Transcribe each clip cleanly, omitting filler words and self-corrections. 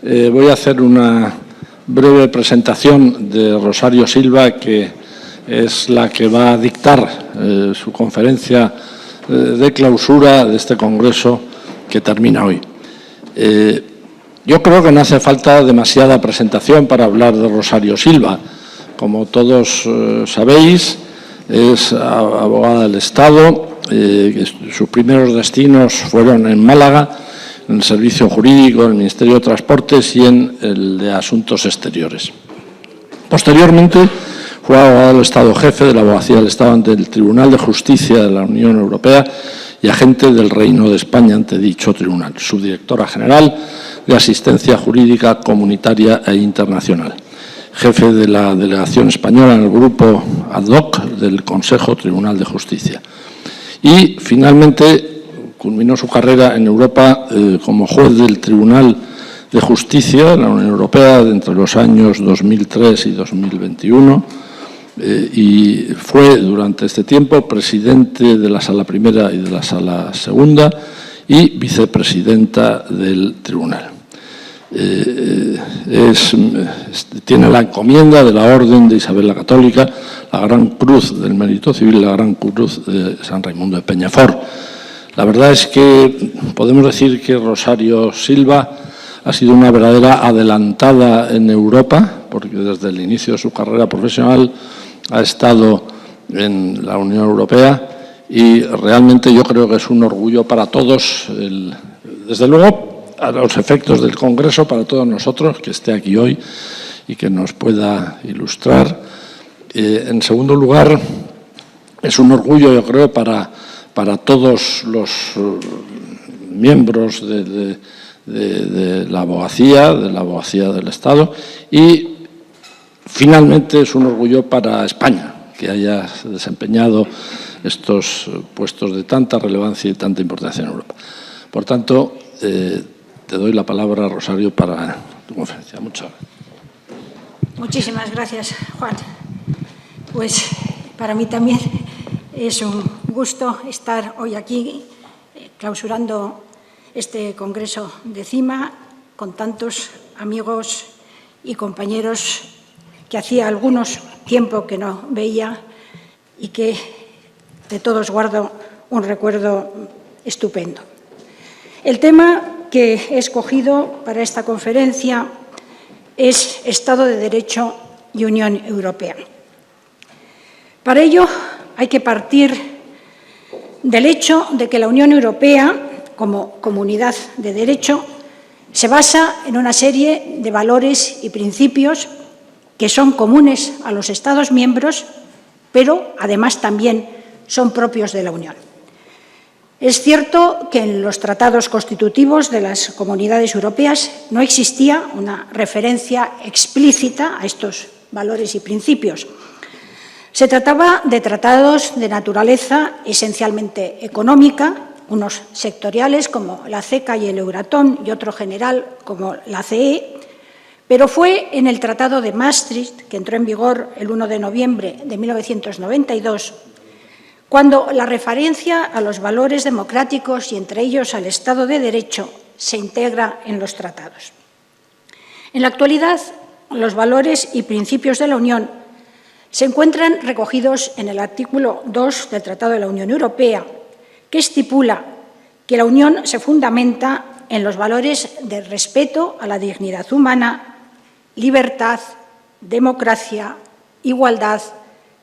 Voy a hacer una breve presentación de Rosario Silva, que es la que va a dictar su conferencia de clausura de este congreso que termina hoy. Yo creo que no hace falta demasiada presentación para hablar de Rosario Silva. Como todos sabéis, es abogada del Estado. Sus primeros destinos fueron en Málaga, en el Servicio Jurídico, en el Ministerio de Transportes y en el de Asuntos Exteriores. Posteriormente, fue abogado del Estado jefe de la Abogacía del Estado ante el Tribunal de Justicia de la Unión Europea y agente del Reino de España ante dicho tribunal, subdirectora general de Asistencia Jurídica Comunitaria e Internacional, jefe de la delegación española en el grupo ad hoc del Consejo Tribunal de Justicia. Y, finalmente, culminó su carrera en Europa como juez del Tribunal de Justicia de la Unión Europea entre los años 2003 y 2021 y fue durante este tiempo presidente de la Sala Primera y de la Sala Segunda y vicepresidenta del Tribunal. Tiene la encomienda de la Orden de Isabel la Católica, la Gran Cruz del Mérito Civil y la Gran Cruz de San Raimundo de Peñafort. La verdad es que podemos decir que Rosario Silva ha sido una verdadera adelantada en Europa, porque desde el inicio de su carrera profesional ha estado en la Unión Europea y realmente yo creo que es un orgullo para todos, desde luego a los efectos del Congreso, para todos nosotros, que esté aquí hoy y que nos pueda ilustrar. En segundo lugar, es un orgullo, yo creo, para todos los miembros de la abogacía del Estado y, finalmente, es un orgullo para España que haya desempeñado estos puestos de tanta relevancia y tanta importancia en Europa. Por tanto, te doy la palabra, Rosario, para tu conferencia. Muchas gracias. Muchísimas gracias, Juan. Pues para mí también es un gusto estar hoy aquí clausurando este congreso de CIMA con tantos amigos y compañeros que hacía algunos tiempo que no veía y que de todos guardo un recuerdo estupendo. El tema que he escogido para esta conferencia es Estado de Derecho y Unión Europea. Para ello hay que partir del hecho de que la Unión Europea, como comunidad de derecho, se basa en una serie de valores y principios que son comunes a los Estados miembros, pero además también son propios de la Unión. Es cierto que en los tratados constitutivos de las comunidades europeas no existía una referencia explícita a estos valores y principios. Se trataba de tratados de naturaleza esencialmente económica, unos sectoriales como la CECA y el Euratom y otro general como la CE, pero fue en el Tratado de Maastricht, que entró en vigor el 1 de noviembre de 1992, cuando la referencia a los valores democráticos y entre ellos al Estado de Derecho se integra en los tratados. En la actualidad, los valores y principios de la Unión se encuentran recogidos en el artículo 2 del Tratado de la Unión Europea, que estipula que la Unión se fundamenta en los valores de respeto a la dignidad humana, libertad, democracia, igualdad,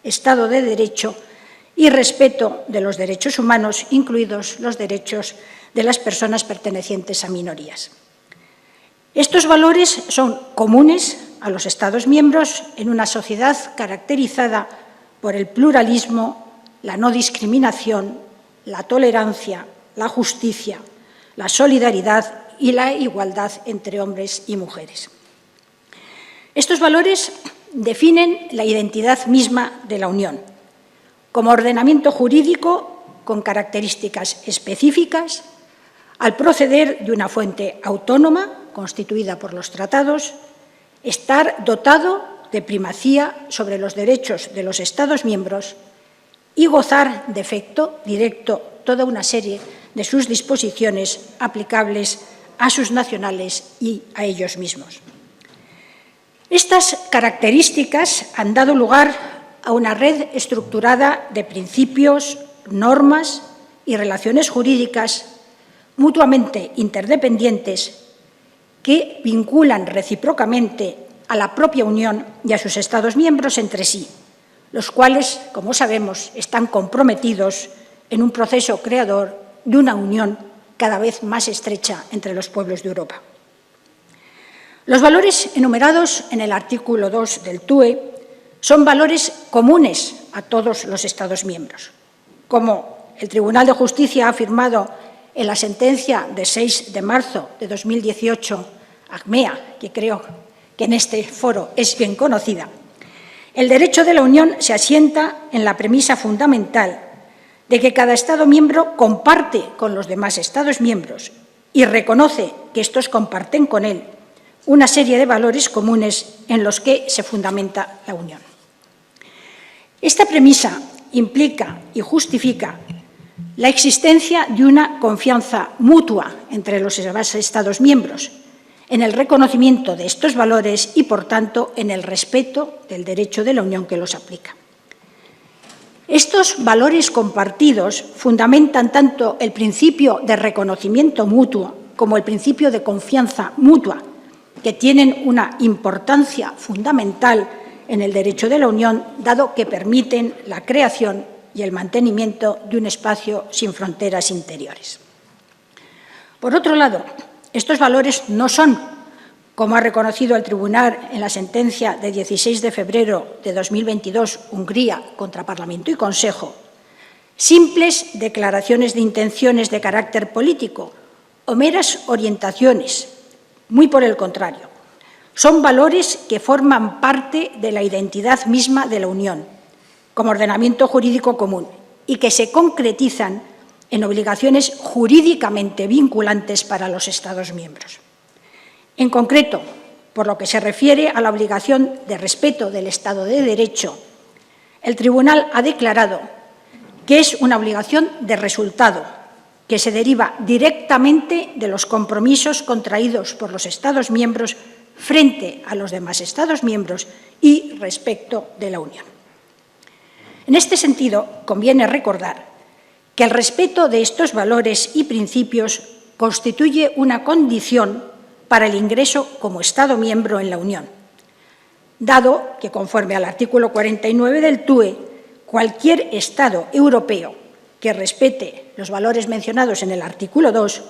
Estado de Derecho y respeto de los derechos humanos, incluidos los derechos de las personas pertenecientes a minorías. Estos valores son comunes a los Estados miembros en una sociedad caracterizada por el pluralismo, la no discriminación, la tolerancia, la justicia, la solidaridad y la igualdad entre hombres y mujeres. Estos valores definen la identidad misma de la Unión, como ordenamiento jurídico con características específicas, al proceder de una fuente autónoma constituida por los tratados, estar dotado de primacía sobre los derechos de los Estados miembros y gozar de efecto directo toda una serie de sus disposiciones aplicables a sus nacionales y a ellos mismos. Estas características han dado lugar a una red estructurada de principios, normas y relaciones jurídicas mutuamente interdependientes que vinculan recíprocamente a la propia Unión y a sus Estados miembros entre sí, los cuales, como sabemos, están comprometidos en un proceso creador de una unión cada vez más estrecha entre los pueblos de Europa. Los valores enumerados en el artículo 2 del TUE son valores comunes a todos los Estados miembros. Como el Tribunal de Justicia ha afirmado en la sentencia de 6 de marzo de 2018, ACMEA, que creo que en este foro es bien conocida, el derecho de la Unión se asienta en la premisa fundamental de que cada Estado miembro comparte con los demás Estados miembros y reconoce que estos comparten con él una serie de valores comunes en los que se fundamenta la Unión. Esta premisa implica y justifica la existencia de una confianza mutua entre los demás Estados miembros en el reconocimiento de estos valores y, por tanto, en el respeto del derecho de la Unión que los aplica. Estos valores compartidos fundamentan tanto el principio de reconocimiento mutuo como el principio de confianza mutua, que tienen una importancia fundamental en el derecho de la Unión, dado que permiten la creación y el mantenimiento de un espacio sin fronteras interiores. Por otro lado, estos valores no son, como ha reconocido el Tribunal en la sentencia de 16 de febrero de 2022, Hungría contra Parlamento y Consejo, simples declaraciones de intenciones de carácter político o meras orientaciones. Muy por el contrario, son valores que forman parte de la identidad misma de la Unión, como ordenamiento jurídico común, y que se concretizan en obligaciones jurídicamente vinculantes para los Estados miembros. En concreto, por lo que se refiere a la obligación de respeto del Estado de Derecho, el Tribunal ha declarado que es una obligación de resultado, que se deriva directamente de los compromisos contraídos por los Estados miembros frente a los demás Estados miembros y respecto de la Unión. En este sentido, conviene recordar que el respeto de estos valores y principios constituye una condición para el ingreso como Estado miembro en la Unión, dado que, conforme al artículo 49 del TUE, cualquier Estado europeo que respete los valores mencionados en el artículo 2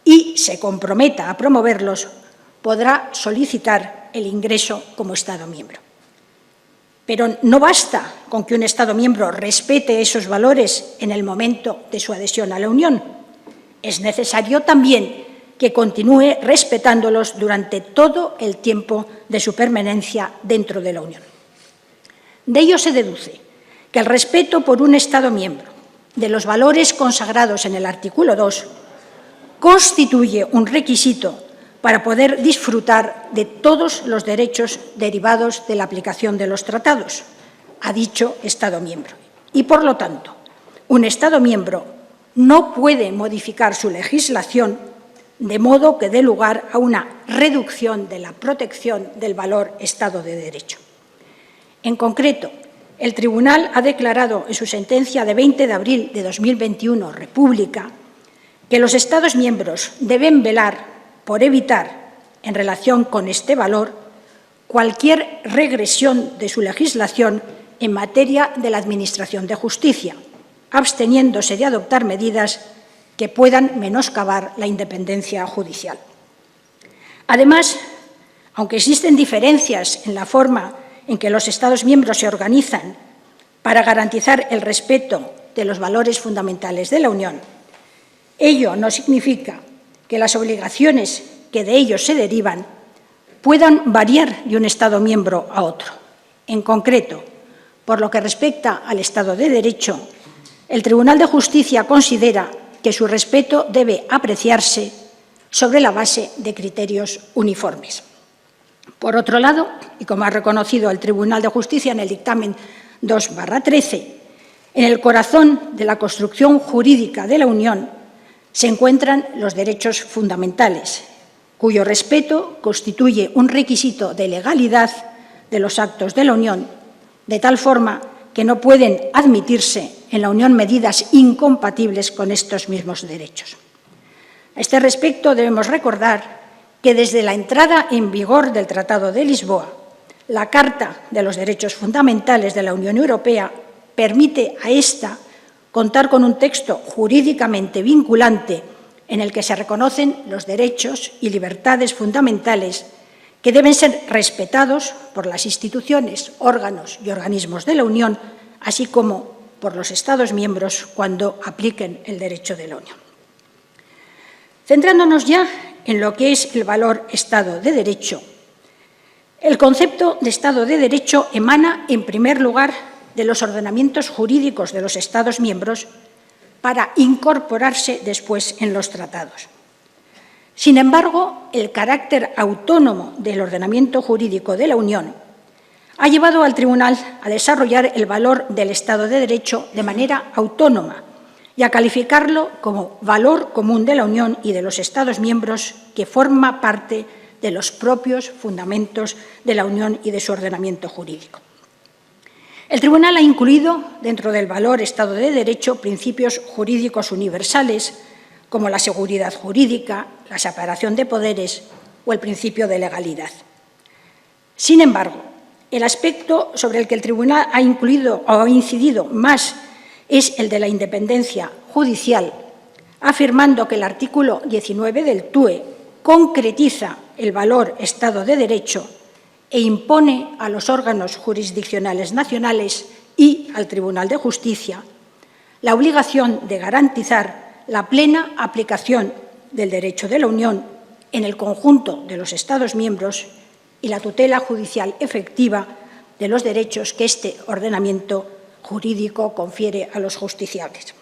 y se comprometa a promoverlos, podrá solicitar el ingreso como Estado miembro. Pero no basta con que un Estado miembro respete esos valores en el momento de su adhesión a la Unión. Es necesario también que continúe respetándolos durante todo el tiempo de su permanencia dentro de la Unión. De ello se deduce que el respeto por un Estado miembro de los valores consagrados en el artículo 2 constituye un requisito para poder disfrutar de todos los derechos derivados de la aplicación de los tratados a dicho Estado miembro. Y, por lo tanto, un Estado miembro no puede modificar su legislación de modo que dé lugar a una reducción de la protección del valor Estado de Derecho. En concreto, el Tribunal ha declarado en su sentencia de 20 de abril de 2021, República, que los Estados miembros deben velar por evitar, en relación con este valor, cualquier regresión de su legislación en materia de la Administración de Justicia, absteniéndose de adoptar medidas que puedan menoscabar la independencia judicial. Además, aunque existen diferencias en la forma en que los Estados miembros se organizan para garantizar el respeto de los valores fundamentales de la Unión, ello no significa que las obligaciones que de ellos se derivan puedan variar de un Estado miembro a otro. En concreto, por lo que respecta al Estado de Derecho, el Tribunal de Justicia considera que su respeto debe apreciarse sobre la base de criterios uniformes. Por otro lado, y como ha reconocido el Tribunal de Justicia en el dictamen 2/13, en el corazón de la construcción jurídica de la Unión se encuentran los derechos fundamentales, cuyo respeto constituye un requisito de legalidad de los actos de la Unión, de tal forma que no pueden admitirse en la Unión medidas incompatibles con estos mismos derechos. A este respecto, debemos recordar que desde la entrada en vigor del Tratado de Lisboa, la Carta de los Derechos Fundamentales de la Unión Europea permite a esta contar con un texto jurídicamente vinculante en el que se reconocen los derechos y libertades fundamentales que deben ser respetados por las instituciones, órganos y organismos de la Unión, así como por los Estados miembros cuando apliquen el derecho de la Unión. Centrándonos ya en lo que es el valor Estado de Derecho, el concepto de Estado de Derecho emana, en primer lugar, de los ordenamientos jurídicos de los Estados miembros para incorporarse después en los tratados. Sin embargo, el carácter autónomo del ordenamiento jurídico de la Unión ha llevado al Tribunal a desarrollar el valor del Estado de Derecho de manera autónoma y a calificarlo como valor común de la Unión y de los Estados miembros que forma parte de los propios fundamentos de la Unión y de su ordenamiento jurídico. El Tribunal ha incluido dentro del valor Estado de Derecho principios jurídicos universales como la seguridad jurídica, la separación de poderes o el principio de legalidad. Sin embargo, el aspecto sobre el que el Tribunal ha incidido más es el de la independencia judicial, afirmando que el artículo 19 del TUE concretiza el valor Estado de Derecho e impone a los órganos jurisdiccionales nacionales y al Tribunal de Justicia la obligación de garantizar la plena aplicación del derecho de la Unión en el conjunto de los Estados miembros y la tutela judicial efectiva de los derechos que este ordenamiento jurídico confiere a los justiciables.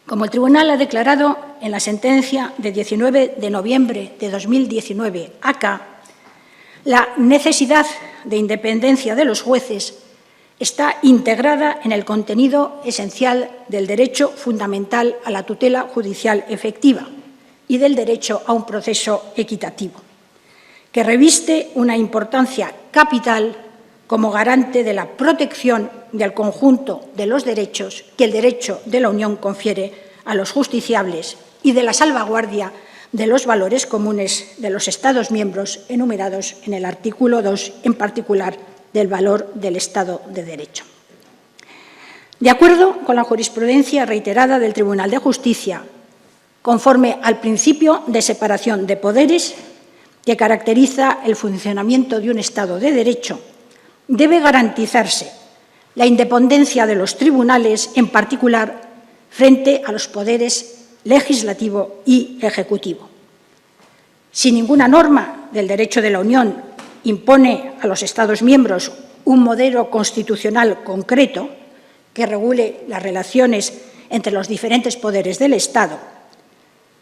Como el Tribunal ha declarado en la sentencia de 19 de noviembre de 2019 acá, la necesidad de independencia de los jueces está integrada en el contenido esencial del derecho fundamental a la tutela judicial efectiva y del derecho a un proceso equitativo, que reviste una importancia capital como garante de la protección del conjunto de los derechos que el derecho de la Unión confiere a los justiciables y de la salvaguardia de los valores comunes de los Estados miembros enumerados en el artículo 2, en particular del valor del Estado de Derecho. De acuerdo con la jurisprudencia reiterada del Tribunal de Justicia, conforme al principio de separación de poderes que caracteriza el funcionamiento de un Estado de Derecho, debe garantizarse la independencia de los tribunales, en particular frente a los poderes legislativo y ejecutivo. Si ninguna norma del derecho de la Unión impone a los Estados miembros un modelo constitucional concreto que regule las relaciones entre los diferentes poderes del Estado,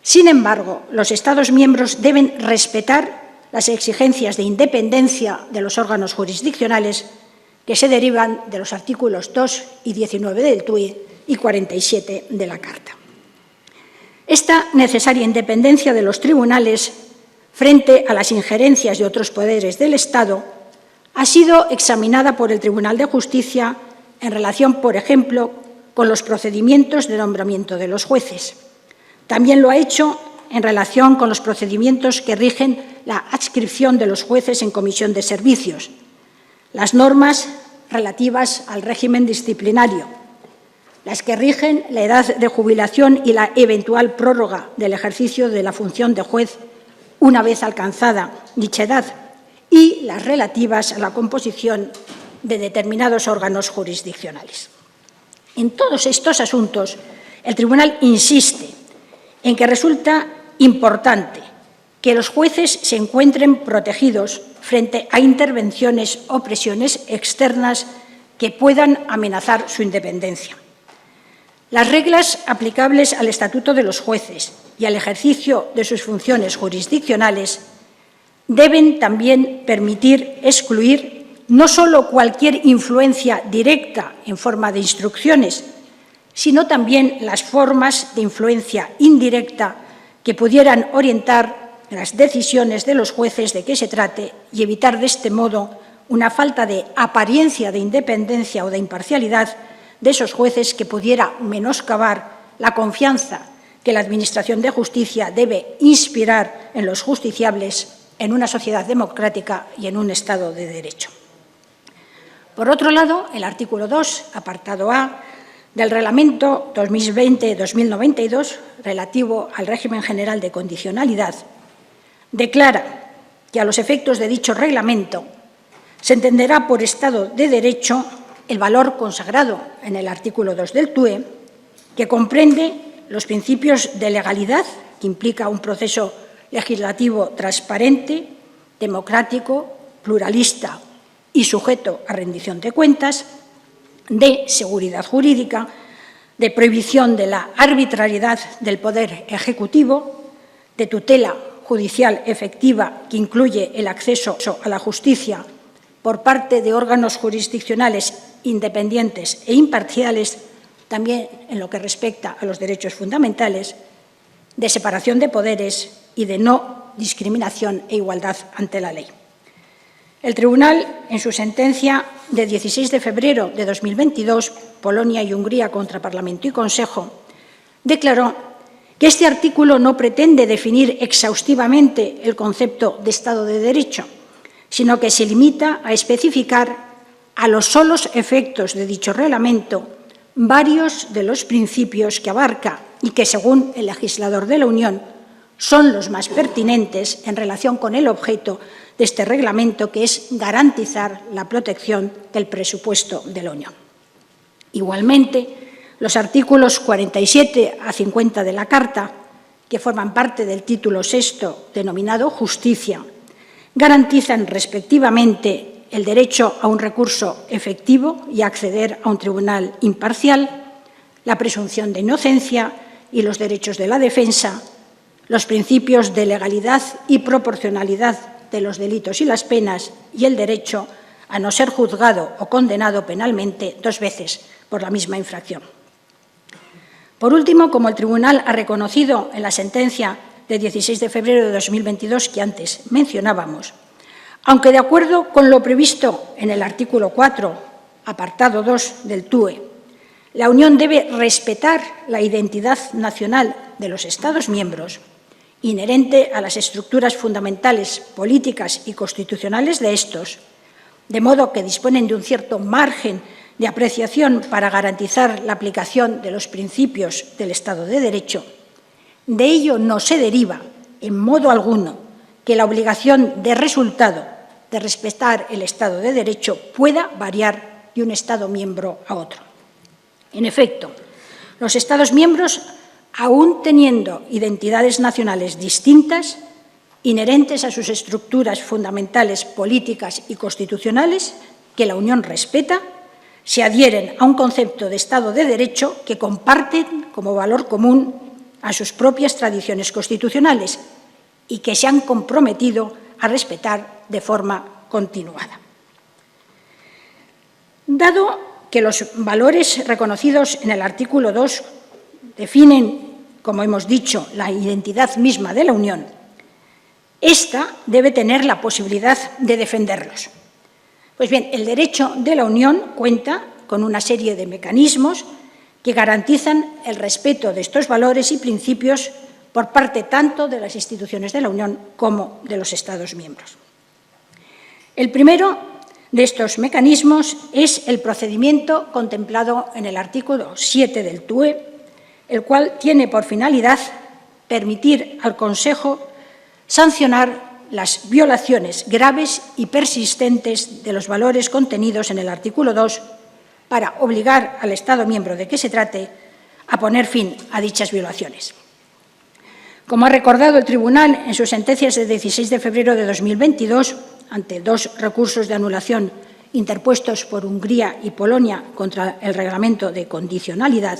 sin embargo, los Estados miembros deben respetar las exigencias de independencia de los órganos jurisdiccionales que se derivan de los artículos 2 y 19 del TUE y 47 de la Carta. Esta necesaria independencia de los tribunales frente a las injerencias de otros poderes del Estado ha sido examinada por el Tribunal de Justicia en relación, por ejemplo, con los procedimientos de nombramiento de los jueces. También lo ha hecho en relación con los procedimientos que rigen la adscripción de los jueces en comisión de servicios, las normas relativas al régimen disciplinario, las que rigen la edad de jubilación y la eventual prórroga del ejercicio de la función de juez una vez alcanzada dicha edad, y las relativas a la composición de determinados órganos jurisdiccionales. En todos estos asuntos, el Tribunal insiste en que resulta importante que los jueces se encuentren protegidos frente a intervenciones o presiones externas que puedan amenazar su independencia. Las reglas aplicables al Estatuto de los Jueces y al ejercicio de sus funciones jurisdiccionales deben también permitir excluir no solo cualquier influencia directa en forma de instrucciones, sino también las formas de influencia indirecta que pudieran orientar las decisiones de los jueces de que se trate y evitar de este modo una falta de apariencia de independencia o de imparcialidad de esos jueces que pudiera menoscabar la confianza que la Administración de Justicia debe inspirar en los justiciables en una sociedad democrática y en un Estado de Derecho. Por otro lado, el artículo 2, apartado A, del Reglamento 2020-2092, relativo al régimen general de condicionalidad, declara que a los efectos de dicho reglamento se entenderá por Estado de Derecho el valor consagrado en el artículo 2 del TUE, que comprende los principios de legalidad, que implica un proceso legislativo transparente, democrático, pluralista y sujeto a rendición de cuentas, de seguridad jurídica, de prohibición de la arbitrariedad del Poder Ejecutivo, de tutela judicial efectiva que incluye el acceso a la justicia por parte de órganos jurisdiccionales independientes e imparciales, también en lo que respecta a los derechos fundamentales, de separación de poderes y de no discriminación e igualdad ante la ley. El Tribunal, en su sentencia de 16 de febrero de 2022, Polonia y Hungría contra Parlamento y Consejo, declaró que este artículo no pretende definir exhaustivamente el concepto de Estado de Derecho, sino que se limita a especificar a los solos efectos de dicho reglamento varios de los principios que abarca y que, según el legislador de la Unión, son los más pertinentes en relación con el objeto de este reglamento, que es garantizar la protección del presupuesto de la Unión. Igualmente, los artículos 47 a 50 de la Carta, que forman parte del título sexto denominado Justicia, garantizan respectivamente el derecho a un recurso efectivo y a acceder a un tribunal imparcial, la presunción de inocencia y los derechos de la defensa, los principios de legalidad y proporcionalidad de los delitos y las penas y el derecho a no ser juzgado o condenado penalmente 2 veces por la misma infracción. Por último, como el Tribunal ha reconocido en la sentencia de 16 de febrero de 2022 que antes mencionábamos, aunque de acuerdo con lo previsto en el artículo 4, apartado 2 del TUE, la Unión debe respetar la identidad nacional de los Estados miembros, inherente a las estructuras fundamentales, políticas y constitucionales de estos, de modo que disponen de un cierto margen de apreciación para garantizar la aplicación de los principios del Estado de Derecho. De ello no se deriva, en modo alguno, que la obligación de resultado de respetar el Estado de Derecho pueda variar de un Estado miembro a otro. En efecto, los Estados miembros, aún teniendo identidades nacionales distintas, inherentes a sus estructuras fundamentales políticas y constitucionales, que la Unión respeta, se adhieren a un concepto de Estado de Derecho que comparten como valor común a sus propias tradiciones constitucionales y que se han comprometido a respetar de forma continuada. Dado que los valores reconocidos en el artículo 2 definen, como hemos dicho, la identidad misma de la Unión, ésta debe tener la posibilidad de defenderlos. Pues bien, el derecho de la Unión cuenta con una serie de mecanismos que garantizan el respeto de estos valores y principios por parte tanto de las instituciones de la Unión como de los Estados miembros. El primero de estos mecanismos es el procedimiento contemplado en el artículo 7 del TUE, el cual tiene por finalidad permitir al Consejo sancionar las violaciones graves y persistentes de los valores contenidos en el artículo 2 para obligar al Estado miembro de que se trate a poner fin a dichas violaciones. Como ha recordado el Tribunal en sus sentencias de 16 de febrero de 2022, ante 2 recursos de anulación interpuestos por Hungría y Polonia contra el reglamento de condicionalidad,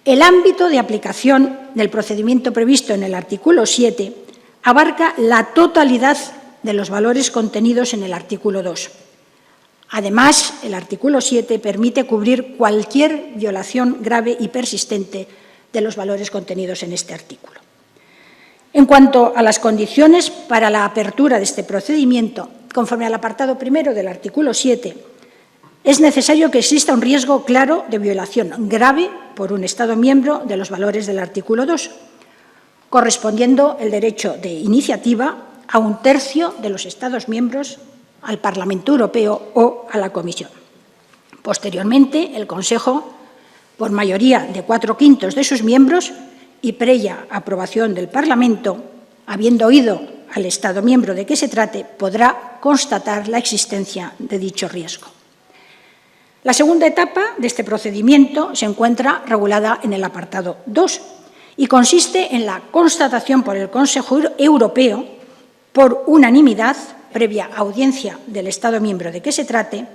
el ámbito de aplicación del procedimiento previsto en el artículo 7 abarca la totalidad de los valores contenidos en el artículo 2, Además, el artículo 7 permite cubrir cualquier violación grave y persistente de los valores contenidos en este artículo. En cuanto a las condiciones para la apertura de este procedimiento, conforme al apartado primero del artículo 7, es necesario que exista un riesgo claro de violación grave por un Estado miembro de los valores del artículo 2, correspondiendo el derecho de iniciativa a un tercio de los Estados miembros, al Parlamento Europeo o a la Comisión. Posteriormente, el Consejo, por mayoría de 4/5 de sus miembros y previa aprobación del Parlamento, habiendo oído al Estado miembro de que se trate, podrá constatar la existencia de dicho riesgo. La segunda etapa de este procedimiento se encuentra regulada en el apartado 2 y consiste en la constatación por el Consejo Europeo, por unanimidad, previa audiencia del Estado miembro de que se trate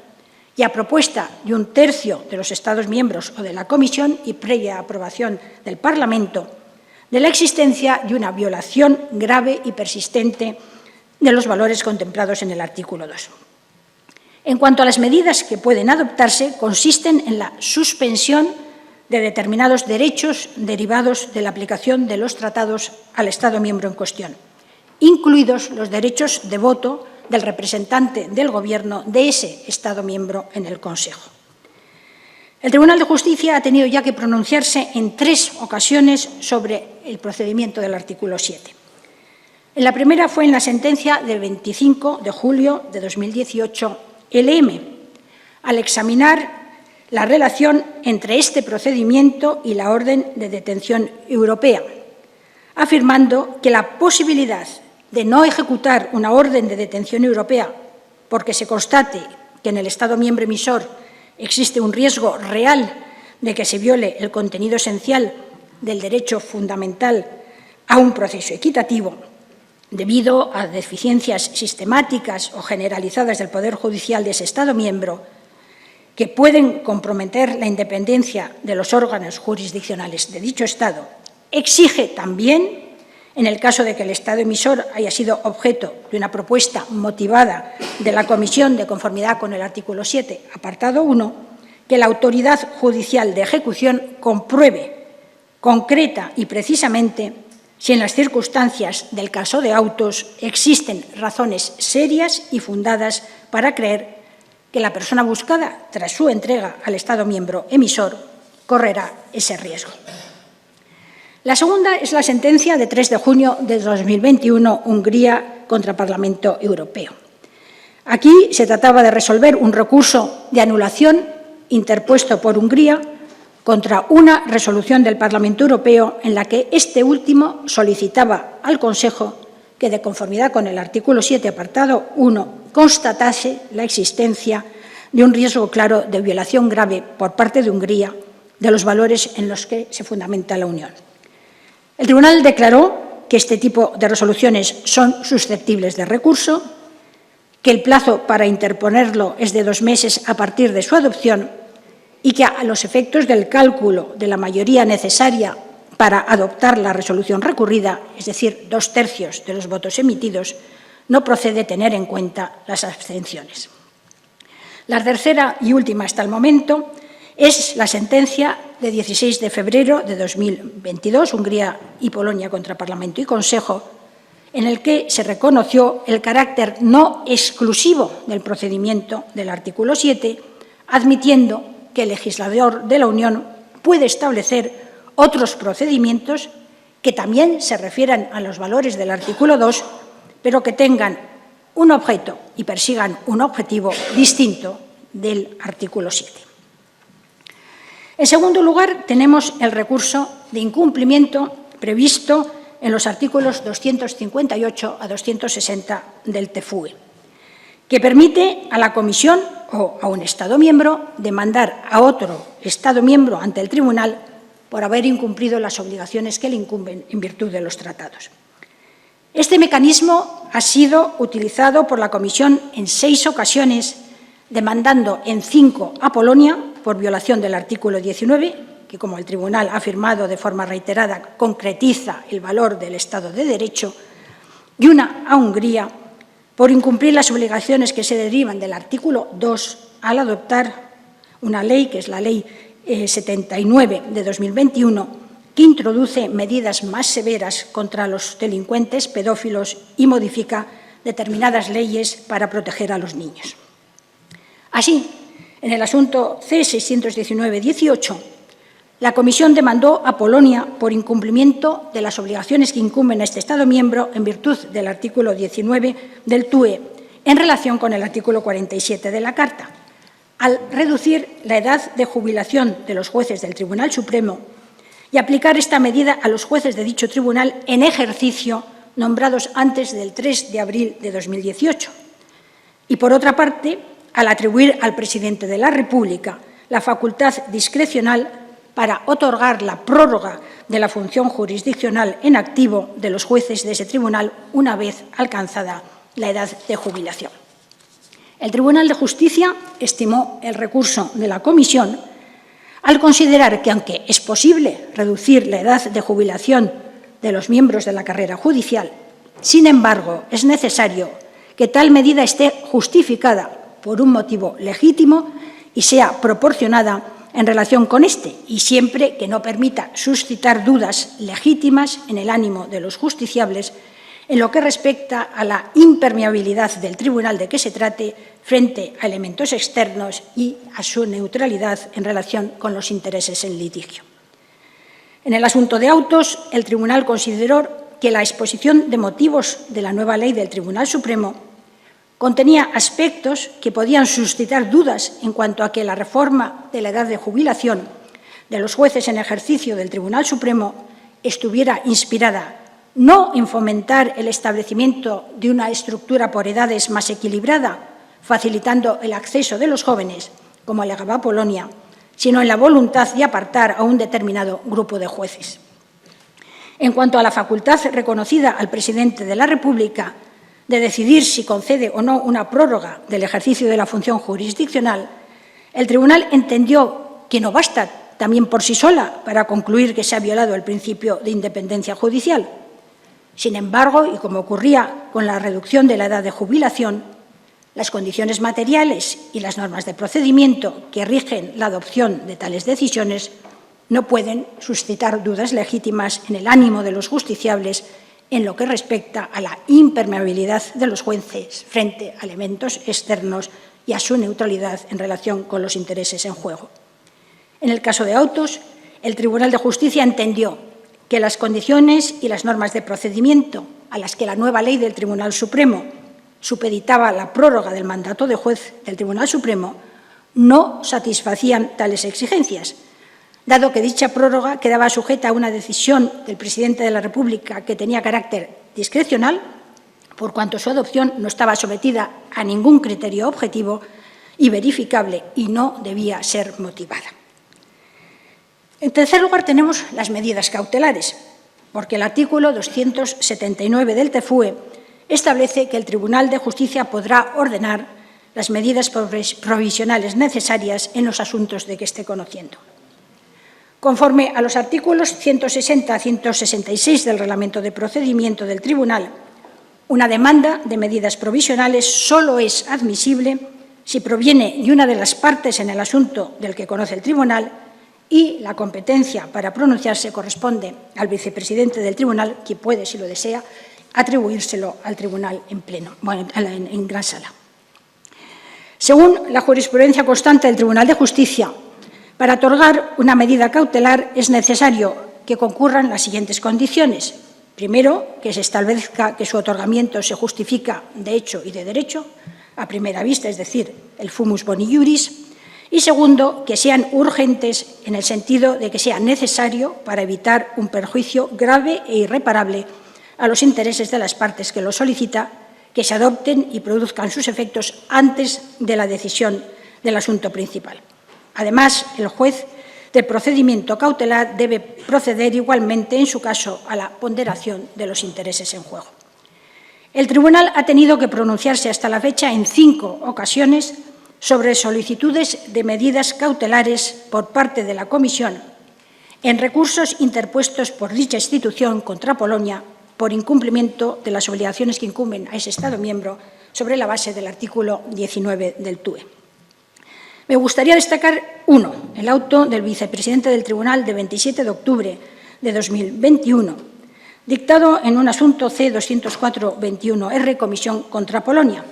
y a propuesta de un tercio de los Estados miembros o de la Comisión y previa aprobación del Parlamento, de la existencia de una violación grave y persistente de los valores contemplados en el artículo 2. En cuanto a las medidas que pueden adoptarse, consisten en la suspensión de determinados derechos derivados de la aplicación de los tratados al Estado miembro en cuestión, incluidos los derechos de voto del representante del Gobierno de ese Estado miembro en el Consejo. El Tribunal de Justicia ha tenido ya que pronunciarse en 3 ocasiones sobre el procedimiento del artículo 7. En la primera fue en la sentencia del 25 de julio de 2018 LM, al examinar la relación entre este procedimiento y la orden de detención europea, afirmando que la posibilidad de no ejecutar una orden de detención europea porque se constate que en el Estado miembro emisor existe un riesgo real de que se viole el contenido esencial del derecho fundamental a un proceso equitativo, debido a deficiencias sistemáticas o generalizadas del Poder Judicial de ese Estado miembro, que pueden comprometer la independencia de los órganos jurisdiccionales de dicho Estado, exige también, en el caso de que el Estado emisor haya sido objeto de una propuesta motivada de la Comisión de conformidad con el artículo 7, apartado 1, que la autoridad judicial de ejecución compruebe concreta y precisamente si en las circunstancias del caso de autos existen razones serias y fundadas para creer que la persona buscada, tras su entrega al Estado miembro emisor, correrá ese riesgo. La segunda es la sentencia de 3 de junio de 2021, Hungría contra Parlamento Europeo. Aquí se trataba de resolver un recurso de anulación interpuesto por Hungría contra una resolución del Parlamento Europeo en la que este último solicitaba al Consejo que, de conformidad con el artículo 7, apartado 1, constatase la existencia de un riesgo claro de violación grave por parte de Hungría de los valores en los que se fundamenta la Unión. El Tribunal declaró que este tipo de resoluciones son susceptibles de recurso, que el plazo para interponerlo es de 2 meses a partir de su adopción y que, a los efectos del cálculo de la mayoría necesaria para adoptar la resolución recurrida, es decir, 2/3 de los votos emitidos, no procede tener en cuenta las abstenciones. La tercera y última hasta el momento es la sentencia de 16 de febrero de 2022, Hungría y Polonia contra Parlamento y Consejo, en el que se reconoció el carácter no exclusivo del procedimiento del artículo 7, admitiendo que el legislador de la Unión puede establecer otros procedimientos que también se refieran a los valores del artículo 2, pero que tengan un objeto y persigan un objetivo distinto del artículo 7. En segundo lugar, tenemos el recurso de incumplimiento previsto en los artículos 258 a 260 del TFUE, que permite a la Comisión o a un Estado miembro demandar a otro Estado miembro ante el Tribunal por haber incumplido las obligaciones que le incumben en virtud de los tratados. Este mecanismo ha sido utilizado por la Comisión en 6 ocasiones, demandando en 5 a Polonia por violación del artículo 19, que, como el Tribunal ha afirmado de forma reiterada, concretiza el valor del Estado de Derecho, y una a Hungría por incumplir las obligaciones que se derivan del artículo 2 al adoptar una ley, que es la Ley 79 de 2021, que introduce medidas más severas contra los delincuentes pedófilos y modifica determinadas leyes para proteger a los niños. Así, en el asunto C-619-18, la Comisión demandó a Polonia por incumplimiento de las obligaciones que incumben a este Estado miembro en virtud del artículo 19 del TUE en relación con el artículo 47 de la Carta, al reducir la edad de jubilación de los jueces del Tribunal Supremo y aplicar esta medida a los jueces de dicho tribunal en ejercicio nombrados antes del 3 de abril de 2018. Y, por otra parte, al atribuir al presidente de la República la facultad discrecional para otorgar la prórroga de la función jurisdiccional en activo de los jueces de ese tribunal una vez alcanzada la edad de jubilación. El Tribunal de Justicia estimó el recurso de la Comisión al considerar que, aunque es posible reducir la edad de jubilación de los miembros de la carrera judicial, sin embargo, es necesario que tal medida esté justificada por un motivo legítimo y sea proporcionada en relación con este, y siempre que no permita suscitar dudas legítimas en el ánimo de los justiciables en lo que respecta a la impermeabilidad del tribunal de que se trate frente a elementos externos y a su neutralidad en relación con los intereses en litigio. En el asunto de autos, el tribunal consideró que la exposición de motivos de la nueva ley del Tribunal Supremo contenía aspectos que podían suscitar dudas en cuanto a que la reforma de la edad de jubilación de los jueces en ejercicio del Tribunal Supremo estuviera inspirada no en fomentar el establecimiento de una estructura por edades más equilibrada, facilitando el acceso de los jóvenes, como alegaba Polonia, sino en la voluntad de apartar a un determinado grupo de jueces. En cuanto a la facultad reconocida al presidente de la República de decidir si concede o no una prórroga del ejercicio de la función jurisdiccional, el tribunal entendió que no basta también por sí sola para concluir que se ha violado el principio de independencia judicial. Sin embargo, y como ocurría con la reducción de la edad de jubilación, las condiciones materiales y las normas de procedimiento que rigen la adopción de tales decisiones no pueden suscitar dudas legítimas en el ánimo de los justiciables en lo que respecta a la impermeabilidad de los jueces frente a elementos externos y a su neutralidad en relación con los intereses en juego. En el caso de autos, el Tribunal de Justicia entendió que las condiciones y las normas de procedimiento a las que la nueva ley del Tribunal Supremo supeditaba la prórroga del mandato de juez del Tribunal Supremo no satisfacían tales exigencias, dado que dicha prórroga quedaba sujeta a una decisión del presidente de la República que tenía carácter discrecional, por cuanto su adopción no estaba sometida a ningún criterio objetivo y verificable y no debía ser motivada. En tercer lugar, tenemos las medidas cautelares, porque el artículo 279 del TFUE establece que el Tribunal de Justicia podrá ordenar las medidas provisionales necesarias en los asuntos de que esté conociendo. Conforme a los artículos 160 a 166 del Reglamento de Procedimiento del Tribunal, una demanda de medidas provisionales solo es admisible si proviene de una de las partes en el asunto del que conoce el Tribunal y la competencia para pronunciarse corresponde al vicepresidente del Tribunal, que puede, si lo desea, atribuírselo al Tribunal en pleno, en gran sala. Según la jurisprudencia constante del Tribunal de Justicia, para otorgar una medida cautelar es necesario que concurran las siguientes condiciones. Primero, que se establezca que su otorgamiento se justifica de hecho y de derecho, a primera vista, es decir, el fumus boni iuris. Y segundo, que sean urgentes en el sentido de que sea necesario para evitar un perjuicio grave e irreparable a los intereses de las partes que lo solicita, que se adopten y produzcan sus efectos antes de la decisión del asunto principal. Además, el juez del procedimiento cautelar debe proceder igualmente, en su caso, a la ponderación de los intereses en juego. El Tribunal ha tenido que pronunciarse hasta la fecha en 5 ocasiones sobre solicitudes de medidas cautelares por parte de la Comisión en recursos interpuestos por dicha institución contra Polonia por incumplimiento de las obligaciones que incumben a ese Estado miembro sobre la base del artículo 19 del TUE. Me gustaría destacar uno, el auto del vicepresidente del Tribunal de 27 de octubre de 2021, dictado en un asunto C-204-21R, Comisión contra Polonia,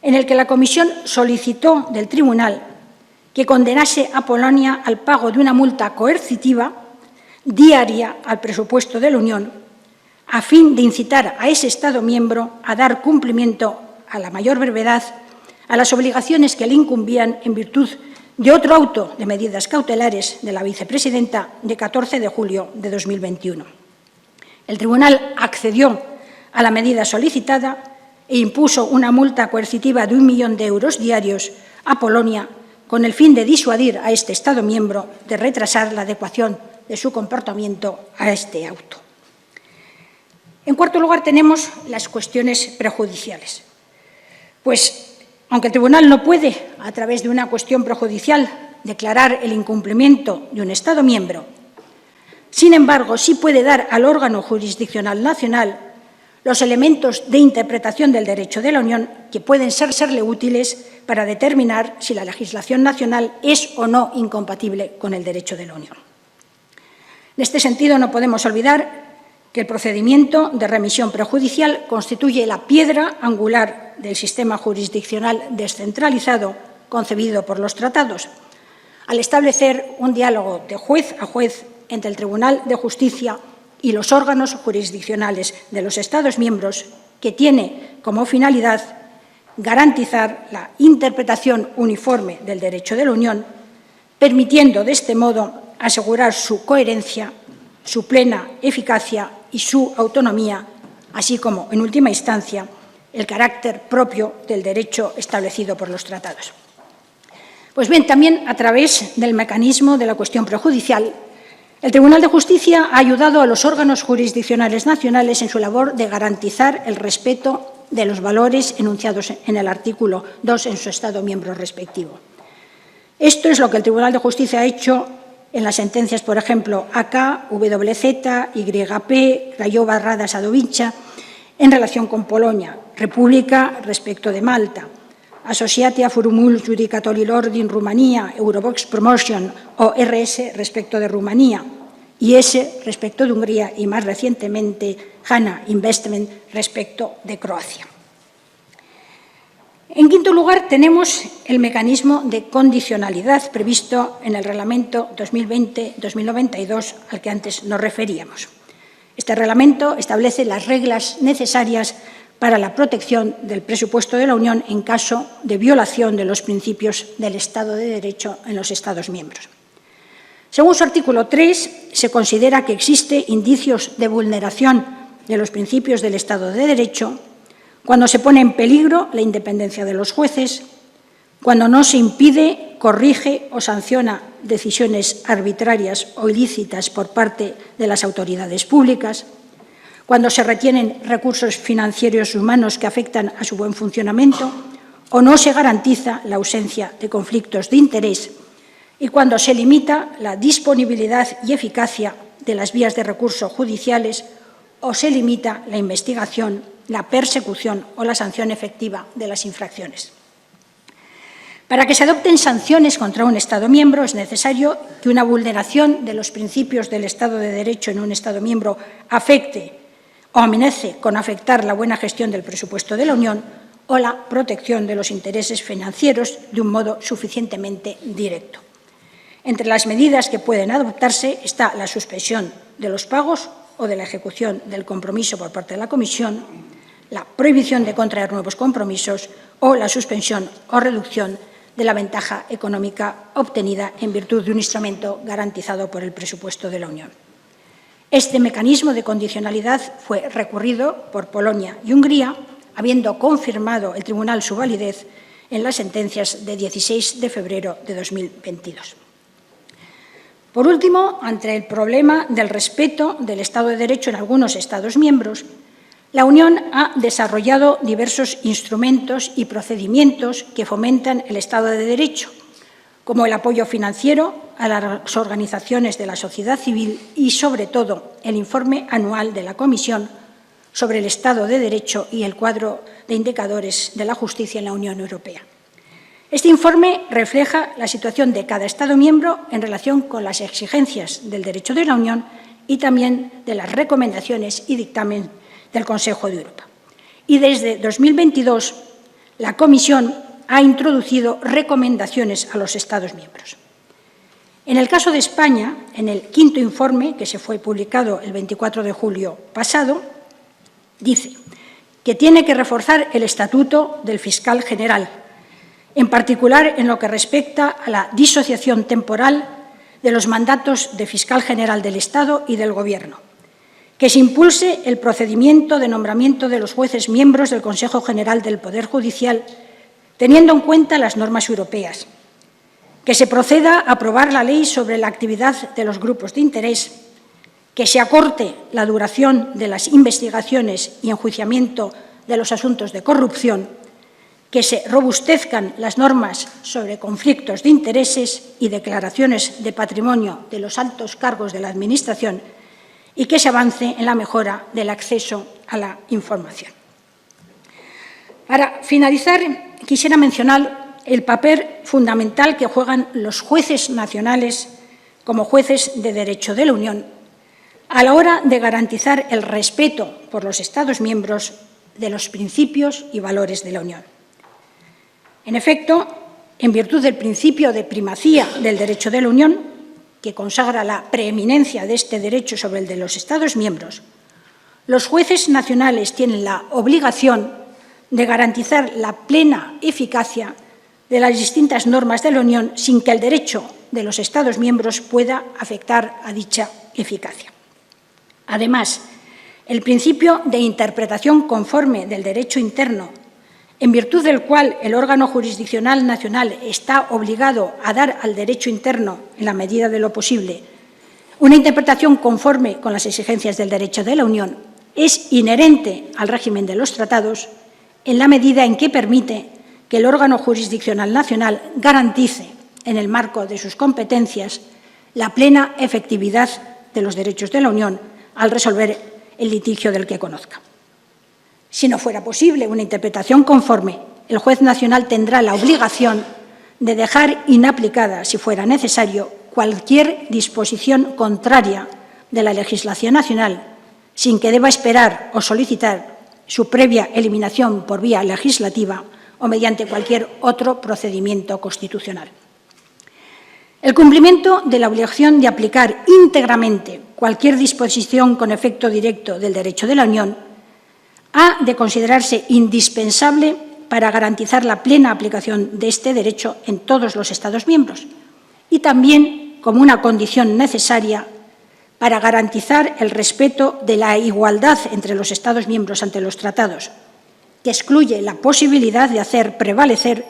en el que la Comisión solicitó del Tribunal que condenase a Polonia al pago de una multa coercitiva diaria al presupuesto de la Unión, a fin de incitar a ese Estado miembro a dar cumplimiento a la mayor brevedad a las obligaciones que le incumbían en virtud de otro auto de medidas cautelares de la vicepresidenta de 14 de julio de 2021. El Tribunal accedió a la medida solicitada e impuso una multa coercitiva de 1 millón de euros diarios a Polonia con el fin de disuadir a este Estado miembro de retrasar la adecuación de su comportamiento a este auto. En cuarto lugar, tenemos las cuestiones prejudiciales. Pues, aunque el Tribunal no puede, a través de una cuestión prejudicial, declarar el incumplimiento de un Estado miembro, sin embargo, sí puede dar al órgano jurisdiccional nacional los elementos de interpretación del derecho de la Unión que pueden serle útiles para determinar si la legislación nacional es o no incompatible con el derecho de la Unión. En este sentido, no podemos olvidar que el procedimiento de remisión prejudicial constituye la piedra angular del sistema jurisdiccional descentralizado concebido por los tratados, al establecer un diálogo de juez a juez entre el Tribunal de Justicia y los órganos jurisdiccionales de los Estados miembros, que tiene como finalidad garantizar la interpretación uniforme del derecho de la Unión, permitiendo de este modo asegurar su coherencia, su plena eficacia y su autonomía, así como, en última instancia, el carácter propio del derecho establecido por los tratados. Pues bien, también a través del mecanismo de la cuestión prejudicial, el Tribunal de Justicia ha ayudado a los órganos jurisdiccionales nacionales en su labor de garantizar el respeto de los valores enunciados en el artículo 2 en su Estado miembro respectivo. Esto es lo que el Tribunal de Justicia ha hecho en las sentencias, por ejemplo, AK, WZ, YP, Craiova, Rada, Sadovica, en relación con Polonia, República respecto de Malta, Associatia Forumul Judicatori Ordin Rumanía, Eurobox Promotion o RS respecto de Rumanía, IS respecto de Hungría y, más recientemente, HANA Investment respecto de Croacia. En quinto lugar, tenemos el mecanismo de condicionalidad previsto en el Reglamento 2020-2092 al que antes nos referíamos. Este reglamento establece las reglas necesarias para la protección del presupuesto de la Unión en caso de violación de los principios del Estado de Derecho en los Estados miembros. Según su artículo 3, se considera que existe indicios de vulneración de los principios del Estado de Derecho cuando se pone en peligro la independencia de los jueces, cuando no se impide, corrige o sanciona decisiones arbitrarias o ilícitas por parte de las autoridades públicas, cuando se retienen recursos financieros y humanos que afectan a su buen funcionamiento o no se garantiza la ausencia de conflictos de interés y cuando se limita la disponibilidad y eficacia de las vías de recurso judiciales o se limita la investigación, la persecución o la sanción efectiva de las infracciones. Para que se adopten sanciones contra un Estado miembro es necesario que una vulneración de los principios del Estado de Derecho en un Estado miembro afecte o amenace con afectar la buena gestión del presupuesto de la Unión o la protección de los intereses financieros de un modo suficientemente directo. Entre las medidas que pueden adoptarse está la suspensión de los pagos o de la ejecución del compromiso por parte de la Comisión, la prohibición de contraer nuevos compromisos o la suspensión o reducción de la ventaja económica obtenida en virtud de un instrumento garantizado por el presupuesto de la Unión. Este mecanismo de condicionalidad fue recurrido por Polonia y Hungría, habiendo confirmado el Tribunal su validez en las sentencias de 16 de febrero de 2022. Por último, ante el problema del respeto del Estado de Derecho en algunos Estados miembros, la Unión ha desarrollado diversos instrumentos y procedimientos que fomentan el Estado de Derecho, como el apoyo financiero a las organizaciones de la sociedad civil y, sobre todo, el informe anual de la Comisión sobre el Estado de Derecho y el cuadro de indicadores de la justicia en la Unión Europea. Este informe refleja la situación de cada Estado miembro en relación con las exigencias del derecho de la Unión y también de las recomendaciones y dictamen del Consejo de Europa. Y desde 2022, la Comisión ha introducido recomendaciones a los Estados miembros. En el caso de España, en el quinto informe, que se fue publicado el 24 de julio pasado, dice que tiene que reforzar el estatuto del fiscal general, en particular en lo que respecta a la disociación temporal de los mandatos de fiscal general del Estado y del Gobierno, que se impulse el procedimiento de nombramiento de los jueces miembros del Consejo General del Poder Judicial, teniendo en cuenta las normas europeas, que se proceda a aprobar la ley sobre la actividad de los grupos de interés, que se acorte la duración de las investigaciones y enjuiciamiento de los asuntos de corrupción, que se robustezcan las normas sobre conflictos de intereses y declaraciones de patrimonio de los altos cargos de la Administración y que se avance en la mejora del acceso a la información. Para finalizar, quisiera mencionar el papel fundamental que juegan los jueces nacionales como jueces de derecho de la Unión a la hora de garantizar el respeto por los Estados miembros de los principios y valores de la Unión. En efecto, en virtud del principio de primacía del derecho de la Unión, que consagra la preeminencia de este derecho sobre el de los Estados miembros, los jueces nacionales tienen la obligación de garantizar la plena eficacia de las distintas normas de la Unión sin que el derecho de los Estados miembros pueda afectar a dicha eficacia. Además, el principio de interpretación conforme del derecho interno, en virtud del cual el órgano jurisdiccional nacional está obligado a dar al derecho interno, en la medida de lo posible, una interpretación conforme con las exigencias del derecho de la Unión, es inherente al régimen de los tratados en la medida en que permite que el órgano jurisdiccional nacional garantice, en el marco de sus competencias, la plena efectividad de los derechos de la Unión al resolver el litigio del que conozca. Si no fuera posible una interpretación conforme, el juez nacional tendrá la obligación de dejar inaplicada, si fuera necesario, cualquier disposición contraria de la legislación nacional, sin que deba esperar o solicitar su previa eliminación por vía legislativa o mediante cualquier otro procedimiento constitucional. El cumplimiento de la obligación de aplicar íntegramente cualquier disposición con efecto directo del derecho de la Unión ha de considerarse indispensable para garantizar la plena aplicación de este derecho en todos los Estados miembros y también como una condición necesaria para garantizar el respeto de la igualdad entre los Estados miembros ante los tratados, que excluye la posibilidad de hacer prevalecer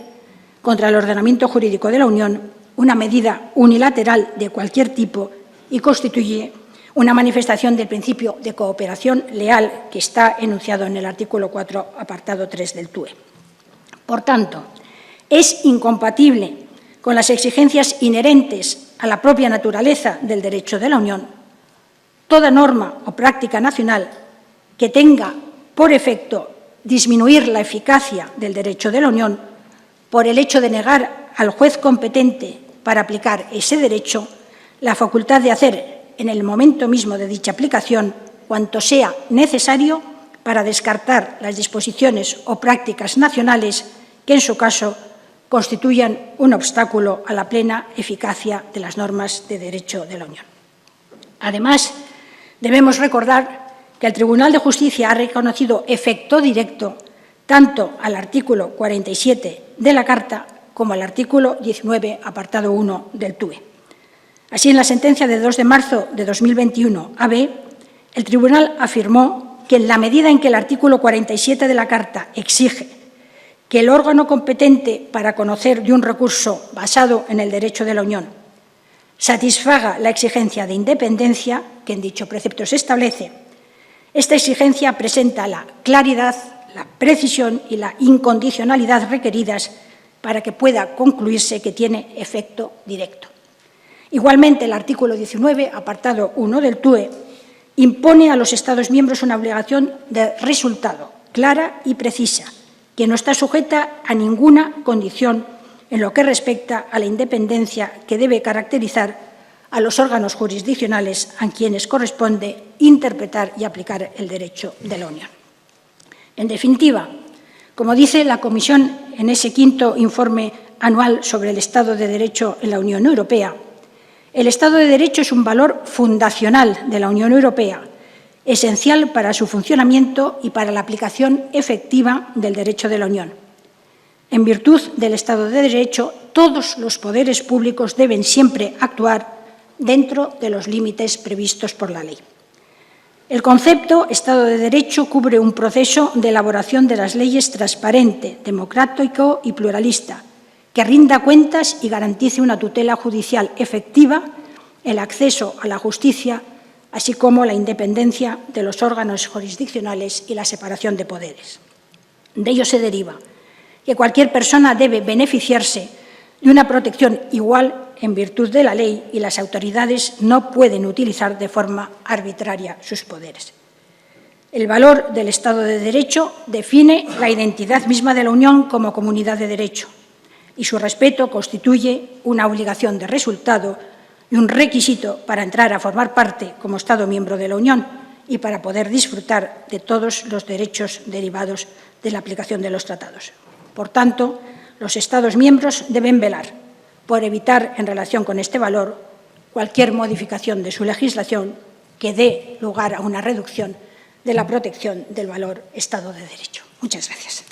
contra el ordenamiento jurídico de la Unión una medida unilateral de cualquier tipo y constituye una manifestación del principio de cooperación leal que está enunciado en el artículo 4, apartado 3 del TUE. Por tanto, es incompatible con las exigencias inherentes a la propia naturaleza del derecho de la Unión toda norma o práctica nacional que tenga por efecto disminuir la eficacia del derecho de la Unión por el hecho de negar al juez competente para aplicar ese derecho la facultad de hacer en el momento mismo de dicha aplicación cuanto sea necesario para descartar las disposiciones o prácticas nacionales que, en su caso, constituyan un obstáculo a la plena eficacia de las normas de derecho de la Unión. Además, debemos recordar que el Tribunal de Justicia ha reconocido efecto directo tanto al artículo 47 de la Carta como al artículo 19, apartado 1 del TUE. Así, en la sentencia de 2 de marzo de 2021, AB, el Tribunal afirmó que en la medida en que el artículo 47 de la Carta exige que el órgano competente para conocer de un recurso basado en el derecho de la Unión satisfaga la exigencia de independencia que en dicho precepto se establece, esta exigencia presenta la claridad, la precisión y la incondicionalidad requeridas para que pueda concluirse que tiene efecto directo. Igualmente, el artículo 19, apartado 1 del TUE, impone a los Estados miembros una obligación de resultado clara y precisa, que no está sujeta a ninguna condición en lo que respecta a la independencia que debe caracterizar a los órganos jurisdiccionales a quienes corresponde interpretar y aplicar el derecho de la Unión. En definitiva, como dice la Comisión en ese quinto informe anual sobre el Estado de Derecho en la Unión Europea, el Estado de Derecho es un valor fundacional de la Unión Europea, esencial para su funcionamiento y para la aplicación efectiva del derecho de la Unión. En virtud del Estado de Derecho, todos los poderes públicos deben siempre actuar dentro de los límites previstos por la ley. El concepto Estado de Derecho cubre un proceso de elaboración de las leyes transparente, democrático y pluralista, que rinda cuentas y garantice una tutela judicial efectiva, el acceso a la justicia, así como la independencia de los órganos jurisdiccionales y la separación de poderes. De ello se deriva que cualquier persona debe beneficiarse de una protección igual en virtud de la ley y las autoridades no pueden utilizar de forma arbitraria sus poderes. El valor del Estado de Derecho define la identidad misma de la Unión como comunidad de derecho y su respeto constituye una obligación de resultado y un requisito para entrar a formar parte como Estado miembro de la Unión y para poder disfrutar de todos los derechos derivados de la aplicación de los tratados. Por tanto, los Estados miembros deben velar por evitar, en relación con este valor, cualquier modificación de su legislación que dé lugar a una reducción de la protección del valor Estado de Derecho. Muchas gracias.